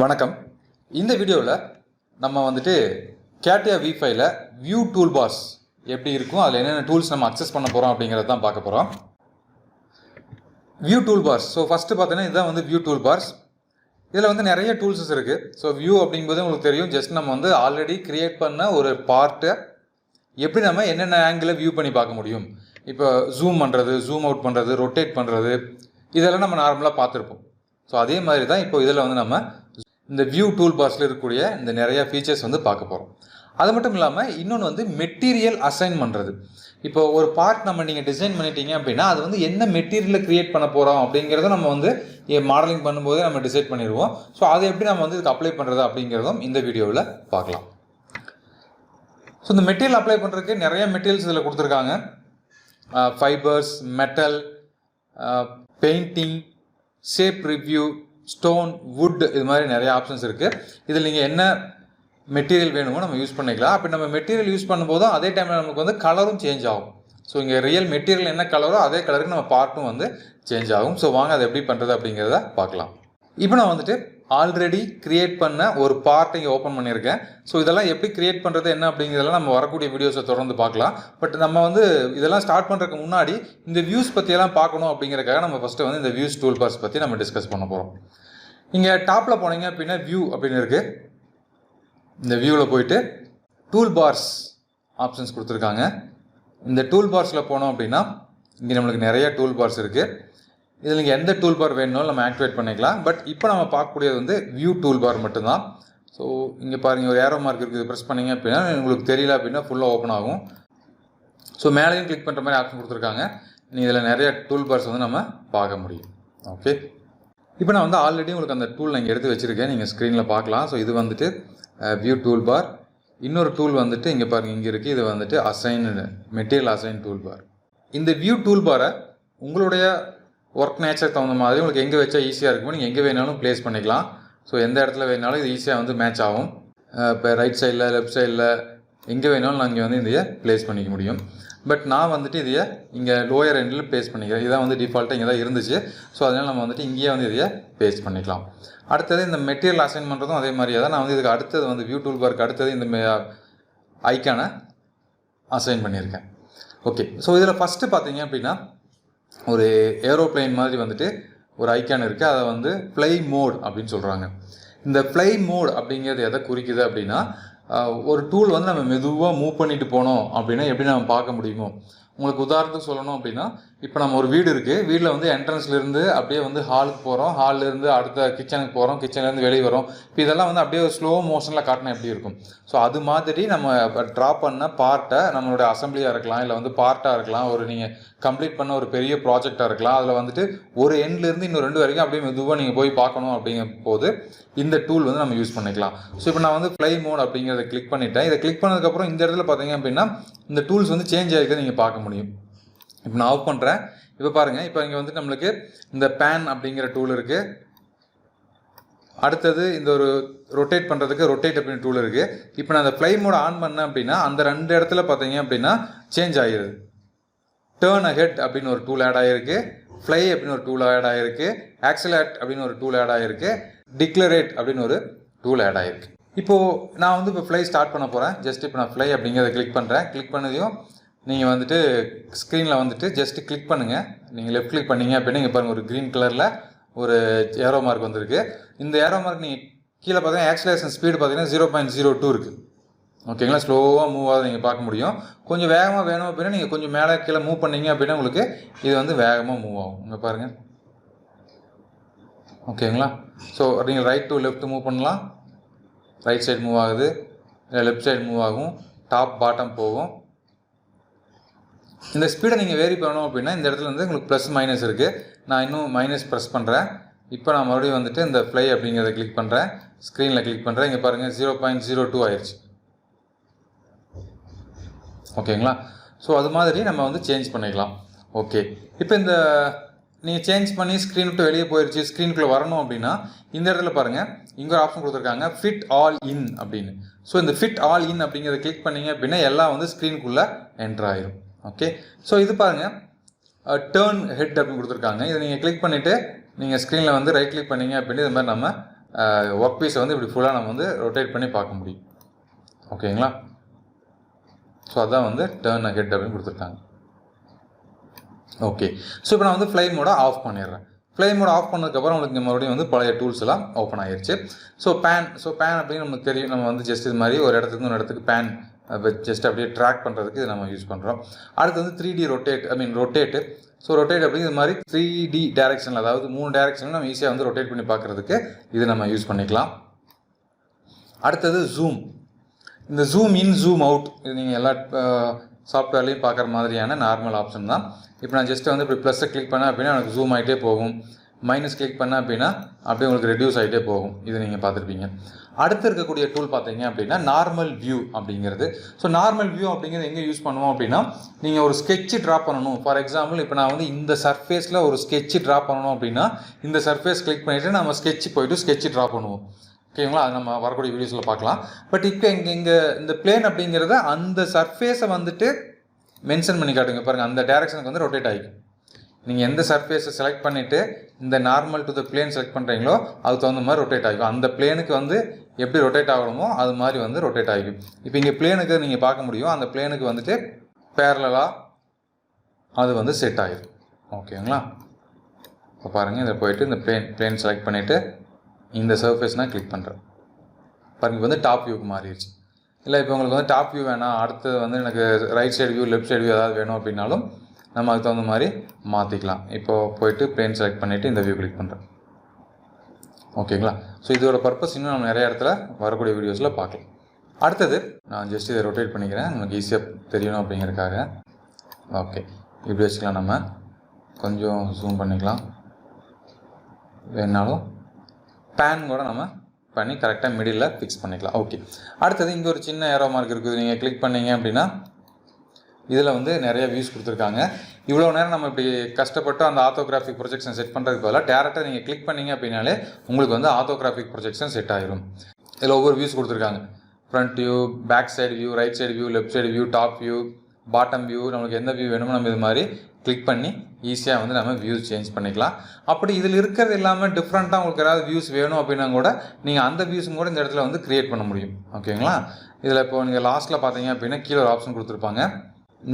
வணக்கம். இந்த வீடியோவில் நம்ம வந்துட்டு Catia V5ல வியூ டூல் பார்ஸ் எப்படி இருக்கும், அதில் என்னென்ன டூல்ஸ் நம்ம அக்சஸ் பண்ண போகிறோம் அப்படிங்கிறத தான் பார்க்க போகிறோம். View tool parse. So first பார்த்தீங்கன்னா இதுதான் வந்து வியூ டூல் பார்ஸ். இதில் வந்து நிறைய டூல்ஸஸ் இருக்குது. ஸோ வியூ அப்படிங்கும்போது உங்களுக்கு தெரியும், ஜஸ்ட் நம்ம வந்து ஆல்ரெடி க்ரியேட் பண்ண ஒரு பார்ட்டை எப்படி நம்ம என்னென்ன ஆங்கிளில் வியூ பண்ணி பார்க்க முடியும். இப்போ ஜூம் பண்ணுறது, ஜூம் அவுட் பண்ணுறது, ரொட்டேட் பண்ணுறது, இதெல்லாம் நம்ம நார்மலாக பார்த்துருப்போம். ஸோ அதே மாதிரி தான் இப்போ இதில் வந்து நம்ம இந்த வியூ டூல் பார்ஸில் இருக்கக்கூடிய இந்த நிறையா ஃபீச்சர்ஸ் வந்து பார்க்க போகிறோம். அது மட்டும் இல்லாமல் இன்னொன்று வந்து மெட்டீரியல் அசைன் பண்ணுறது. இப்போ ஒரு பார்ட் நீங்கள் டிசைன் பண்ணிட்டீங்க அப்படின்னா அது வந்து என்ன மெட்டீரியலில் க்ரியேட் பண்ண போகிறோம் அப்படிங்கிறத நம்ம வந்து மாடலிங் பண்ணும்போதே நம்ம டிசைட் பண்ணிடுவோம். ஸோ அதை எப்படி நம்ம வந்து இதுக்கு அப்ளை பண்ணுறது அப்படிங்கிறதும் இந்த வீடியோவில் பார்க்கலாம். ஸோ இந்த மெட்டீரியல் அப்ளை பண்ணுறதுக்கு நிறைய மெட்டீரியல்ஸ் இதில் கொடுத்துருக்காங்க. Fibres, metal, painting, shape review, stone, would, இது மாதிரி நிறைய ஆப்ஷன்ஸ் இருக்குது. இதில் நீங்கள் என்ன மெட்டீரியல் வேணுமோ நம்ம யூஸ் பண்ணிக்கலாம். அப்படி நம்ம மெட்டீரியல் யூஸ் பண்ணும்போதும் அதே டைமில் நமக்கு வந்து கலரும் சேஞ்ச் ஆகும். ஸோ இங்கே ரியல் மெட்டீரியல் என்ன கலரோ அதே கலருக்கு நம்ம பார்ட்டும் வந்து சேஞ்ச் ஆகும். ஸோ வாங்க அதை எப்படி பண்ணுறது அப்படிங்கிறத பார்க்கலாம். இப்போ நான் வந்துட்டு ஆல்ரெடி க்ரியேட் பண்ண ஒரு பார்ட் இங்கே ஓப்பன் பண்ணியிருக்கேன். ஸோ இதெல்லாம் எப்படி க்ரியேட் பண்ணுறது என்ன அப்படிங்கிறதெல்லாம் நம்ம வரக்கூடிய வீடியோஸை தொடர்ந்து பார்க்கலாம். பட் நம்ம வந்து இதெல்லாம் ஸ்டார்ட் பண்ணுறதுக்கு முன்னாடி இந்த வியூஸ் பற்றியெல்லாம் பார்க்கணும் அப்படிங்கிறதுக்காக நம்ம ஃபஸ்ட்டு வந்து இந்த வியூஸ் டூல் பார்ஸ் பற்றி நம்ம டிஸ்கஸ் பண்ண போகிறோம். இங்கே டாப்பில் போனீங்க அப்படின்னா வியூ அப்படின்னு இருக்குது. இந்த வியூவில் போயிட்டு டூல் பார்ஸ் ஆப்ஷன்ஸ் கொடுத்துருக்காங்க. இந்த டூல் பார்ஸில் போனோம் அப்படின்னா இங்கே நம்மளுக்கு நிறைய டூல் பார்ஸ் இருக்குது. இதில் நீங்கள் எந்த டூல் பார் வேணும்னாலும் நம்ம ஆக்டிவேட் பண்ணிக்கலாம். பட் இப்போ நம்ம பார்க்கக்கூடியது வந்து வியூ டூல் பார் மட்டும்தான். ஸோ இங்கே பாருங்கள், ஒரு ஏரோ மார்க் இருக்குது. ப்ரெஸ் பண்ணிங்க அப்படின்னா உங்களுக்கு தெரியல அப்படின்னா ஃபுல்லாக ஓப்பன் ஆகும். ஸோ மேலேயும் கிளிக் பண்ணுற மாதிரி ஆப்ஷன் கொடுத்துருக்காங்க. நீங்கள் இதில் நிறைய டூல் பார்ஸ் வந்து நம்ம பார்க்க முடியும். ஓகே, இப்போ நான் வந்து ஆல்ரெடி உங்களுக்கு அந்த டூல் நான் எடுத்து வச்சுருக்கேன், நீங்கள் ஸ்க்ரீனில் பார்க்கலாம். ஸோ இது வந்துட்டு வியூ டூல் பார். இன்னொரு டூல் வந்துட்டு இங்கே பாருங்கள், இங்கே இருக்குது. இது வந்துட்டு assign material assign tool bar. இந்த வியூ டூல் பாரை உங்களுடைய ஒர்க் நேச்சர் தகுந்த மாதிரி உங்களுக்கு எங்கே வச்சா ஈஸியாக இருக்கும், நீங்கள் எங்கே வேணாலும் ப்ளேஸ் பண்ணிக்கலாம். ஸோ எந்த இடத்துல வேணாலும் இது ஈஸியாக வந்து மேட்ச் ஆகும். இப்போ ரைட் சைடில், லெஃப்ட் சைடில், எங்கே வேணாலும் நான் இங்கே வந்து இதையை ப்ளேஸ் பண்ணிக்க முடியும். பட் நான் வந்துட்டு இதையை இங்கே லோயர் எண்டில் ப்ளேஸ் பண்ணிக்கிறேன். இதான் வந்து டிஃபால்ட்டாக இங்கே தான் இருந்துச்சு. ஸோ அதனால் நம்ம வந்துட்டு இங்கேயே வந்து இதையை ப்ளேஸ் பண்ணிக்கலாம். அடுத்தது இந்த மெட்டீரியல் அசைன் பண்ணுறதும் அதே மாதிரியே தான். நான் வந்து இதுக்கு அடுத்தது வந்து வியூ டூல் பார்க்கு அடுத்தது இந்த ஐக்கானை அசைன் பண்ணியிருக்கேன். ஓகே, ஸோ இதில் ஃபஸ்ட்டு பார்த்தீங்க அப்படின்னா ஒரு ஏரோப்ளைன் மாதிரி வந்துட்டு ஒரு ஐக்கான் இருக்குது. அதை வந்து ஃப்ளை மோட் அப்படின்னு சொல்கிறாங்க. இந்த ஃப்ளை மோட் அப்படிங்கிறது எதை குறிக்குது அப்படின்னா, ஒரு டூல் வந்து நம்ம மெதுவாக மூவ் பண்ணிட்டு போனோம் அப்படின்னா எப்படி நம்ம பார்க்க முடியுமோ. உங்களுக்கு உதாரணத்துக்கு சொல்லணும் அப்படின்னா, இப்போ நம்ம ஒரு வீடு இருக்குது. வீட்டில் வந்து என்ட்ரன்ஸ்லேருந்து அப்படியே வந்து ஹாலுக்கு போகிறோம், ஹால்லேருந்து அடுத்த கிச்சனுக்கு போகிறோம், கிச்சன்லேருந்து வெளியே வரோம். இப்போ இதெல்லாம் வந்து அப்படியே ஸ்லோ மோஷனில் காட்டினா எப்படி இருக்கும். ஸோ அது மாதிரி நம்ம ட்ரா பண்ண பார்ட்டை நம்மளுடைய அசம்பிளியாக இருக்கலாம், இல்லை வந்து பார்ட்டாக இருக்கலாம், ஒரு நீங்கள் கம்ப்ளீட் பண்ண ஒரு பெரிய ப்ராஜெக்டாக இருக்கலாம். அதில் வந்துட்டு ஒரு எண்ட்லேருந்து இன்னும் 2 வரைக்கும் அப்படியே மெதுவாக நீங்கள் போய் பார்க்கணும் அப்படிங்கும் போது இந்த டூல் வந்து நம்ம யூஸ் பண்ணிக்கலாம். ஸோ இப்போ நான் வந்து ஃப்ளை மோட் அப்படிங்கிறத கிளிக் பண்ணிட்டேன். இதை கிளிக் பண்ணதுக்கப்புறம் இந்த இடத்துல பார்த்தீங்க அப்படின்னா இந்த டூல்ஸ் வந்து சேஞ்ச் ஆகிருக்குது நீங்கள் பார்க்க முடியும். இப்போ நான் ஆஃப் பண்ணுறேன். இப்போ பாருங்கள், இப்போ இங்கே வந்து நம்மளுக்கு இந்த பேன் அப்படிங்கிற டூல் இருக்குது. அடுத்தது இந்த ஒரு ரொட்டேட் பண்ணுறதுக்கு ரொட்டேட் அப்படின்னு டூல் இருக்குது. இப்போ நான் அந்த ஃப்ளை மோட் ஆன் பண்ணேன் அப்படின்னா அந்த 2 இடத்துல பார்த்தீங்க அப்படின்னா சேஞ்ச் ஆகிடுது. டேர்ன் அஹெட் அப்படின்னு ஒரு டூல் ஆட் ஆகிருக்கு, ஃப்ளை அப்படின்னு ஒரு டூல் ஆட் ஆகிருக்கு, ஆக்சிலேட் அப்படின்னு ஒரு டூல் ஆட் ஆகிருக்கு, டிக்ளரேட் அப்படின்னு ஒரு டூல் ஆட் ஆகிருக்கு. இப்போது நான் வந்து இப்போ ஃப்ளை ஸ்டார்ட் பண்ண போகிறேன். ஜஸ்ட் இப்போ நான் ஃப்ளை அப்படிங்கிறத கிளிக் பண்ணுறேன். கிளிக் பண்ணதையும் நீங்கள் வந்துட்டு ஸ்க்ரீனில் வந்துட்டு ஜஸ்ட்டு கிளிக் பண்ணுங்கள். நீங்கள் லெஃப்ட் கிளிக் பண்ணிங்க அப்படின்னா இங்கே பாருங்கள், ஒரு க்ரீன் கலரில் ஒரு ஏரோ மார்க் வந்திருக்கு. இந்த ஏரோ மார்க் நீங்கள் கீழே பார்த்தீங்கன்னா ஆக்சிலரேஷன் ஸ்பீடு பார்த்தீங்கன்னா 0.02 இருக்குது. ஓகேங்களா, ஸ்லோவாக மூவ் ஆகுது நீங்கள் பார்க்க முடியும். கொஞ்சம் வேகமாக வேணும் அப்படின்னா நீங்கள் கொஞ்சம் மேலே கீழே மூவ் பண்ணிங்க அப்படின்னா உங்களுக்கு இது வந்து வேகமாக மூவ் ஆகும். இங்கே பாருங்கள், ஓகேங்களா. ஸோ நீங்கள் ரைட் டு லெஃப்ட் மூவ் பண்ணலாம். ரைட் சைடு மூவ் ஆகுது, இல்லை லெஃப்ட் சைடு மூவ் ஆகும், டாப் பாட்டம் போகும். இந்த ஸ்பீடை நீங்கள் வேரி பண்ணணும் அப்படின்னா இந்த இடத்துல வந்து உங்களுக்கு ப்ளஸ் மைனஸ் இருக்குது. நான் இன்னும் மைனஸ் ப்ரெஸ் பண்ணுறேன். இப்போ நான் மறுபடியும் வந்துட்டு இந்த ஃப்ளை அப்படிங்கிறத கிளிக் பண்ணுறேன். ஸ்க்ரீனில் கிளிக் பண்ணுறேன். இங்கே பாருங்கள் 0.02 ஆயிடுச்சு. ஓகேங்களா. ஸோ அது மாதிரி நம்ம வந்து சேஞ்ச் பண்ணிக்கலாம். ஓகே, இப்போ இந்த நீங்கள் சேஞ்ச் பண்ணி ஸ்க்ரீன் விட்டு வெளியே போயிடுச்சு, ஸ்க்ரீனுக்குள்ளே வரணும் அப்படின்னா இந்த இடத்துல பாருங்கள், இங்கே ஒரு ஆப்ஷன் கொடுத்துருக்காங்க, ஃபிட் ஆல் இன் அப்படின்னு. ஸோ இந்த ஃபிட் ஆல் இன் அப்படிங்கிறத கிளிக் பண்ணிங்க அப்படின்னா எல்லாம் வந்து ஸ்க்ரீனுக்குள்ளே என்ட்ரு ஆயிரும். ஓகே, ஸோ இது பாருங்கள், டேர்ன் ஹெட் அப்படின்னு கொடுத்துருக்காங்க. இதை நீங்கள் கிளிக் பண்ணிவிட்டு நீங்கள் ஸ்க்ரீனில் வந்து ரைட் கிளிக் பண்ணிங்க அப்படின்னு இது மாதிரி நம்ம ஒர்க் பீஸை வந்து இப்படி ஃபுல்லாக நம்ம வந்து ரொட்டேட் பண்ணி பார்க்க முடியும். ஓகேங்களா? ஸோ அதான் வந்து டர்ன் ஹெட் அப்படின்னு கொடுத்துருக்காங்க. ஓகே, ஸோ இப்போ நான் வந்து ஃப்ளை மோட ஆஃப் பண்ணிடுறேன். ஃப்ளை மோட் ஆஃப் பண்ணதுக்கப்புறம் உங்களுக்கு மறுபடியும் வந்து பழைய டூல்ஸ் எல்லாம் ஓப்பன் ஆகிடுச்சு. ஸோ பேன் அப்படின்னு நமக்கு தெரியும். நம்ம வந்து ஜஸ்ட் இது மாதிரி ஒரு இடத்துக்கு ஒரு இடத்துக்கு பேன் ஜஸ்ட் அப்படியே ட்ராக் பண்ணுறதுக்கு இது நம்ம யூஸ் பண்ணுறோம். அடுத்து வந்து 3D ரொட்டேட்டு. ஸோ ரொட்டேட் அப்படிங்கிற இது மாதிரி 3D டேரெக்ஷனில், அதாவது 3 டேரெக்ஷனில் நம்ம ஈஸியாக வந்து ரொட்டேட் பண்ணி பார்க்குறதுக்கு இது நம்ம யூஸ் பண்ணிக்கலாம். அடுத்தது ஜூம். இந்த ஜூம் இன் ஜூம் அவுட் இது நீங்கள் எல்லா சாஃப்ட்வேர்லேயும் பார்க்குற மாதிரியான நார்மல் ஆப்ஷன் தான். இப்போ நான் ஜஸ்ட்டு வந்து இப்படி ப்ளஸ்ஸை கிளிக் பண்ணேன் அப்படின்னா எனக்கு ஜூம் ஆகிட்டே போகும். மைனஸ் கிளிக் பண்ணேன் அப்படின்னா அப்படியே உங்களுக்கு ரெடியூஸ் ஆகிட்டே போகும். இது நீங்கள் பார்த்துருப்பீங்க. அடுத்து இருக்கக்கூடிய டூல் பார்த்தீங்க அப்படின்னா நார்மல் வியூ அப்படிங்கிறது. ஸோ நார்மல் வியூ அப்படிங்கிறது எங்கே யூஸ் பண்ணுவோம் அப்படின்னா, நீங்கள் ஒரு ஸ்கெட்சு ட்ரா பண்ணணும். ஃபார் எக்ஸாம்பிள் இப்போ நான் வந்து இந்த சர்ஃபேஸில் ஒரு ஸ்கெட்சு ட்ரா பண்ணணும் அப்படின்னா இந்த சர்ஃபேஸ் கிளிக் பண்ணிவிட்டு நம்ம ஸ்கெட்சு போய்ட்டு ஸ்கெட்சு ட்ரா பண்ணுவோம். ஓகேங்களா? அது நம்ம வரக்கூடிய வீடியோஸில் பார்க்கலாம். பட் இப்போ இங்கே இந்த பிளேன் அப்படிங்கிறத அந்த சர்ஃபேஸை வந்துட்டு மென்ஷன் பண்ணி காட்டுங்க. பாருங்கள், அந்த டேரெக்ஷனுக்கு வந்து ரொட்டேட் ஆகிக்கும். நீங்கள் எந்த சர்ஃபேஸை செலக்ட் பண்ணிவிட்டு இந்த normal to the plane select பண்ணுறீங்களோ அதுக்கு தகுந்த மாதிரி ரொட்டேட் ஆகிக்கும். அந்த பிளேனுக்கு வந்து எப்படி ரொட்டேட் ஆகணுமோ அது மாதிரி வந்து ரொட்டேட் ஆகிக்கும். இப்போ இங்கே பிளேனுக்கு நீங்கள் பார்க்க முடியும். அந்த பிளேனுக்கு வந்துட்டு பேரலாக அது வந்து செட் ஆகிடும். ஓகேங்களா? இப்போ பாருங்கள், இதில் போயிட்டு இந்த பிளேன் செலக்ட் பண்ணிவிட்டு இந்த சர்ஃபேஸ் நான் கிளிக் பண்ணுறேன். பாருங்கள், இப்போ வந்து டாப் வியூக்கு மாறிடுச்சு. இல்லை இப்போ உங்களுக்கு வந்து டாப் வியூ வேணாம், அடுத்தது வந்து எனக்கு right side view left side view ஏதாவது வேணும் அப்படின்னாலும் நம்ம அதுக்கு தகுந்த மாதிரி மாற்றிக்கலாம். இப்போது போயிட்டு பிளேன் செலக்ட் பண்ணிவிட்டு இந்த வியூ கிளிக் பண்ணுறேன். ஓகேங்களா? ஸோ இதோட பர்பஸ் இன்னும் நம்ம நிறைய இடத்துல வரக்கூடிய வீடியோஸில் பார்க்கலாம். அடுத்தது நான் ஜஸ்ட் இதை ரொட்டேட் பண்ணிக்கிறேன், நமக்கு ஈஸியாக தெரியணும் அப்படிங்கிறதுக்காக. ஓகே, இப்படி வச்சுக்கலாம். நம்ம கொஞ்சம் ஜூம் பண்ணிக்கலாம். வேணாலும் பேன் கூட நம்ம பண்ணி கரெக்டாக மிடில் ஃபிக்ஸ் பண்ணிக்கலாம். ஓகே, அடுத்தது இங்கே ஒரு சின்ன ஏரோ மார்க் இருக்குது. நீங்கள் கிளிக் பண்ணிங்க அப்படின்னா இதில் வந்து நிறைய வியூஸ் கொடுத்துருக்காங்க. இவ்வளோ நேரம் நம்ம இப்படி கஷ்டப்பட்டு அந்த ஆர்த்தோகிராஃபிக் ப்ரொஜெக்ஷன் செட் பண்ணுறதுக்கு பதிலாக டேரெக்டாக நீங்கள் கிளிக் பண்ணிங்க அப்படின்னாலே உங்களுக்கு வந்து ஆர்த்தோகிராஃபிக் ப்ரொஜெக்ஷன் செட் ஆகிடும். இதில் ஒவ்வொரு வியூஸ் கொடுத்துருக்காங்க. Front view, back side view, right side view, left side view, top view, bottom view. நம்மளுக்கு எந்த வியூ வேணுமோ நம்ம இது மாதிரி கிளிக் பண்ணி ஈஸியாக வந்து நம்ம வியூஸ் சேஞ்ச் பண்ணிக்கலாம். அப்படி இதில் இருக்கிறது இல்லாமல் டிஃப்ரெண்ட்டாக உங்களுக்கு ஏதாவது வியூஸ் வேணும் அப்படின்னா கூட நீங்கள் அந்த வியூஸும் கூட இந்த இடத்துல வந்து க்ரியேட் பண்ண முடியும். ஓகேங்களா? இதில் இப்போ நீங்கள் லாஸ்ட்டில் பார்த்தீங்க அப்படின்னா கீழே ஒரு ஆப்ஷன் கொடுத்துருப்பாங்க,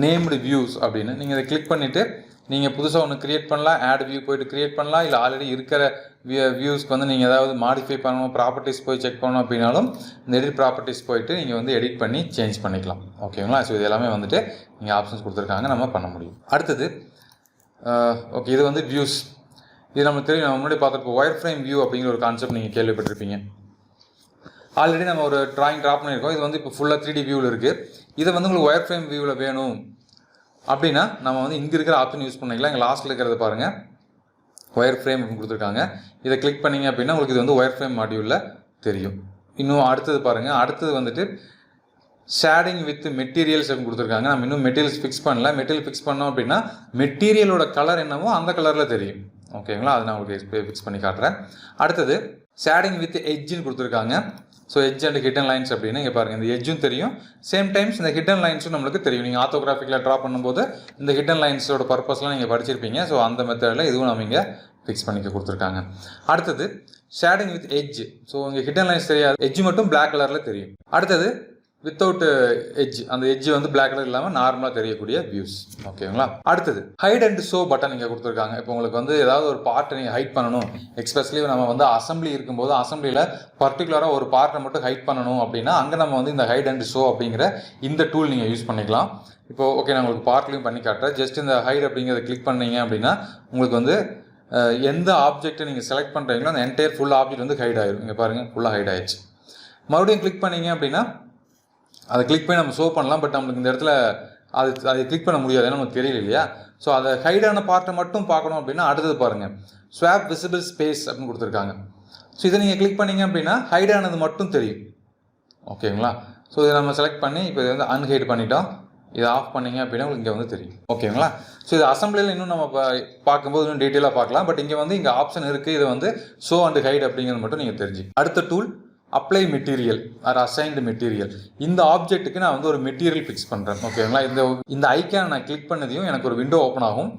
நேம்டு வியூஸ் அப்படின்னு. நீங்கள் இதை கிளிக் பண்ணிவிட்டு நீங்கள் புதுசாக ஒன்று க்ரியேட் பண்ணலாம். ஆட் வியூ போய்ட்டு க்ரியேட் பண்ணலாம். இல்லை ஆல்ரெடி இருக்கிற வியூஸ்க்கு வந்து நீங்கள் ஏதாவது மாடிஃபை பண்ணணும், ப்ராப்பர்ட்டிஸ் போய் செக் பண்ணணும் அப்படின்னாலும் இந்த எடிட் ப்ராப்பர்ட்டிஸ் போய்ட்டு நீங்கள் வந்து எடிட் பண்ணி சேஞ்ச் பண்ணிக்கலாம். ஓகேங்களா? ஸோ இது எல்லாமே வந்துட்டு நீங்கள் ஆப்ஷன்ஸ் கொடுத்துருக்காங்க, நம்ம பண்ண முடியும். அடுத்தது ஓகே, இது வந்து வியூஸ். இது நமக்கு தெரியும், நம்ம முன்னாடி பார்த்துருப்போம் ஒயர் ஃப்ரேம் வியூ அப்படிங்கிற ஒரு கான்செப்ட் நீங்கள் கேள்விப்பட்டிருப்பீங்க. ஆல்ரெடி நம்ம ஒரு ட்ராயிங் ட்ரா பண்ணியிருக்கோம். இது வந்து இப்போ ஃபுல்லாக 3D வியூவில் இருக்குது. இதை வந்து உங்களுக்கு ஒயர் ஃப்ரேம் வியூவில் வேணும் அப்படின்னா நம்ம வந்து இங்கே இருக்கிற ஆப்ஷன் யூஸ் பண்ணிக்கலாம். இங்கே லாஸ்ட்டில் இருக்கிறது பாருங்கள், ஒயர் ஃப்ரேம் அப்படின்னு கொடுத்துருக்காங்க. இதை கிளிக் பண்ணிங்க அப்படின்னா உங்களுக்கு இது வந்து ஒயர் ஃப்ரேம் மாடியூலில் தெரியும். இன்னும் அடுத்தது பாருங்கள், அடுத்தது வந்துட்டு ஷேடிங் வித் மெட்டீரியல்ஸ் அப்படின்னு கொடுத்துருக்காங்க. நம்ம இன்னும் மெட்டீரியல்ஸ் ஃபிக்ஸ் பண்ணல. மெட்டீரியல் ஃபிக்ஸ் பண்ணோம் அப்படின்னா மெட்டீரியலோட கலர் என்னவோ அந்த கலரில் தெரியும். ஓகேங்களா? அது நான் உங்களுக்கு ஃபிக்ஸ் பண்ணி காட்டுறேன். அடுத்தது ஷேடிங் வித் எட்ஜ்னு கொடுத்துருக்காங்க. So edge and hidden lines அப்படின்னு இங்கே பாருங்கள், இந்த எட்ஜும் தெரியும், சேம் டைம்ஸ் இந்த ஹிடன் லைன்ஸும் நம்மளுக்கு தெரியும். நீங்கள் ஆர்த்தோகிராஃபிக்கில் ட்ரா பண்ணும்போது இந்த ஹிடன் லைன்ஸோட பர்பஸ்லாம் நீங்கள் படிச்சிருப்பீங்க. ஸோ அந்த மெத்தடில் இதுவும் நம்ம இங்கே ஃபிக்ஸ் பண்ணிக்க கொடுத்துருக்காங்க. அடுத்தது ஷேடிங் வித் எட்ஜ். ஸோ இங்கே ஹிடன் லைன்ஸ் தெரியாது, எட்ஜ் மட்டும் பிளாக் கலரில் தெரியும். அடுத்தது வித்தவுட் எட்ஜ், அந்த எட்ஜ் வந்து பிளாக் கலர் இல்லாமல் நார்மலாக தெரியக்கூடிய வியூஸ். ஓகேங்களா? அடுத்தது ஹைட் அண்ட் ஷோ பட்டன் இங்கே கொடுத்துருக்காங்க. இப்போ உங்களுக்கு வந்து ஏதாவது ஒரு பார்ட்டை நீங்கள் ஹைட் பண்ணணும், எக்ஸ்பெஷலி நம்ம வந்து அசம்பிளி இருக்கும்போது அசம்பிளியில் பர்டிகுலராக ஒரு பார்ட்டை மட்டும் ஹைட் பண்ணணும் அப்படின்னா அங்கே நம்ம வந்து இந்த ஹைட் அண்ட் ஷோ அப்படிங்கிற இந்த டூல் நீங்கள் யூஸ் பண்ணிக்கலாம். இப்போ ஓகே, நான் உங்களுக்கு பார்ட்லையும் பண்ணி காட்டுறேன். ஜஸ்ட் இந்த ஹைட் அப்படிங்கிறத கிளிக் பண்ணீங்க அப்படின்னா உங்களுக்கு வந்து எந்த ஆப்ஜெக்ட்டை நீங்கள் செலக்ட் பண்ணுறீங்களோ அந்த என்டையர் ஃபுல் ஆப்ஜெக்ட் வந்து ஹைட் ஆகிடும். இங்கே பாருங்கள், ஃபுல்லாக ஹைட் ஆயிடுச்சு. மறுபடியும் கிளிக் பண்ணீங்க அப்படின்னா அதை கிளிக் பண்ணி நம்ம ஷோ பண்ணலாம். பட் நம்மளுக்கு இந்த இடத்துல அதை கிளிக் பண்ண முடியாது, ஏன்னா நமக்கு தெரியல இல்லையா? ஸோ அதை ஹைடான பார்ட்டை மட்டும் பார்க்கணும் அப்படின்னா அடுத்தது பாருங்கள், ஸ்வாப் விசிபிள் ஸ்பேஸ் அப்படின்னு கொடுத்துருக்காங்க. ஸோ இதை நீங்கள் கிளிக் பண்ணிங்க அப்படின்னா ஹைடானது மட்டும் தெரியும். ஓகேங்களா? ஸோ இதை நம்ம செலக்ட் பண்ணி இப்போ இதை வந்து அன்ஹைட் பண்ணிட்டோம். இதை ஆஃப் பண்ணிங்க அப்படின்னா உங்களுக்கு இங்கே வந்து தெரியும். ஓகேங்களா? ஸோ இது அசம்பிளியில் இன்னும் நம்ம பார்க்கும்போது இன்னும் டீட்டெயிலாக பார்க்கலாம். பட் இங்கே வந்து இங்கே ஆப்ஷன் இருக்குது, இதை வந்து ஷோ அண்ட் ஹைட் அப்படிங்கிறது மட்டும் நீங்கள் தெரிஞ்சு. அடுத்த tool apply material or assigned material. இந்த ஆப்ஜெக்ட்டுக்கு நான் வந்து ஒரு மெட்டீரியல் ஃபிக்ஸ் பண்ணுறேன். ஓகேங்களா, இந்த ஐக்கானை நான் கிளிக் பண்ணதையும் எனக்கு ஒரு விண்டோ ஓப்பன் ஆகும்.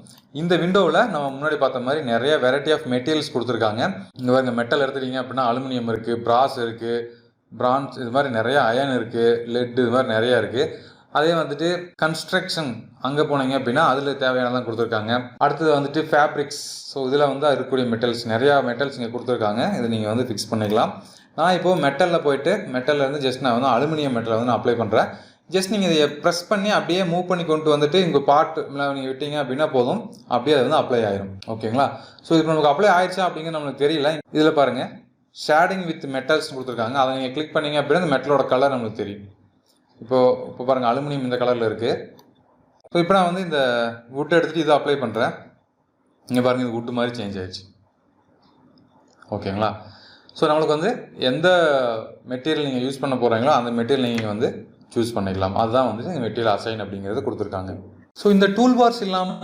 இந்த விண்டோவில் நம்ம முன்னாடி பார்த்த மாதிரி நிறைய வெரைட்டி ஆஃப் மெட்டீரியல்ஸ் கொடுத்துருக்காங்க. இங்கே பாருங்க, மெட்டல் எடுத்துட்டீங்க அப்படின்னா அலுமினியம் இருக்குது, பிராஸ் இருக்குது, பிரான்ஸ், இது மாதிரி நிறைய அயன் இருக்குது, லெட், இது மாதிரி நிறையா இருக்குது. அதே வந்துட்டு கன்ஸ்ட்ரக்ஷன் அங்கே போனீங்க அப்படின்னா அதில் தேவையானதான் கொடுத்துருக்காங்க. அடுத்தது வந்துட்டு ஃபேப்ரிக்ஸ். ஸோ இதில் வந்து இருக்கக்கூடிய மெட்டல்ஸ், நிறையா மெட்டல்ஸ் இங்கே கொடுத்துருக்காங்க. இதை நீங்கள் வந்து ஃபிக்ஸ் பண்ணிக்கலாம். நான் இப்போது மெட்டலில் போயிட்டு மெட்டல்லேருந்து ஜஸ்ட் நான் வந்து அலுமினியம் மெட்டலை வந்து நான் அப்ளை பண்ணுறேன். ஜஸ்ட் நீங்கள் இதை ப்ரெஸ் பண்ணி அப்படியே மூவ் பண்ணி கொண்டு வந்துட்டு இங்கே பார்ட் நீங்கள் விட்டீங்க அப்படின்னா போதும், அப்படியே அது வந்து அப்ளை ஆயிரும். ஓகேங்களா, ஸோ இப்போ நமக்கு அப்ளை ஆயிடுச்சா அப்படிங்கிறது நம்மளுக்கு தெரியல. இதில் பாருங்கள், ஷேடிங் வித் மெட்டல்ஸ் கொடுத்துருக்காங்க. அதை நீங்கள் கிளிக் பண்ணிங்க அப்படின்னா இந்த மெட்டலோட கலர் நம்மளுக்கு தெரியும். இப்போ பாருங்கள், அலுமினியம் இந்த கலரில் இருக்குது. ஸோ இப்போ நான் வந்து இந்த வுட் எடுத்துகிட்டு இதை அப்ளை பண்ணுறேன். இங்கே பாருங்கள், இது வுட்டு மாதிரி சேஞ்ச் ஆயிடுச்சு. ஓகேங்களா, ஸோ நம்மளுக்கு வந்து எந்த மெட்டீரியல் நீங்கள் யூஸ் பண்ண போகிறீங்களோ அந்த மெட்டீரியல் நீங்கள் வந்து சூஸ் பண்ணிக்கலாம். அதுதான் வந்து மெட்டீரியல் அசைன் அப்படிங்கிறது கொடுத்துருக்காங்க. ஸோ இந்த டூல் பார்ஸ் இல்லாமல்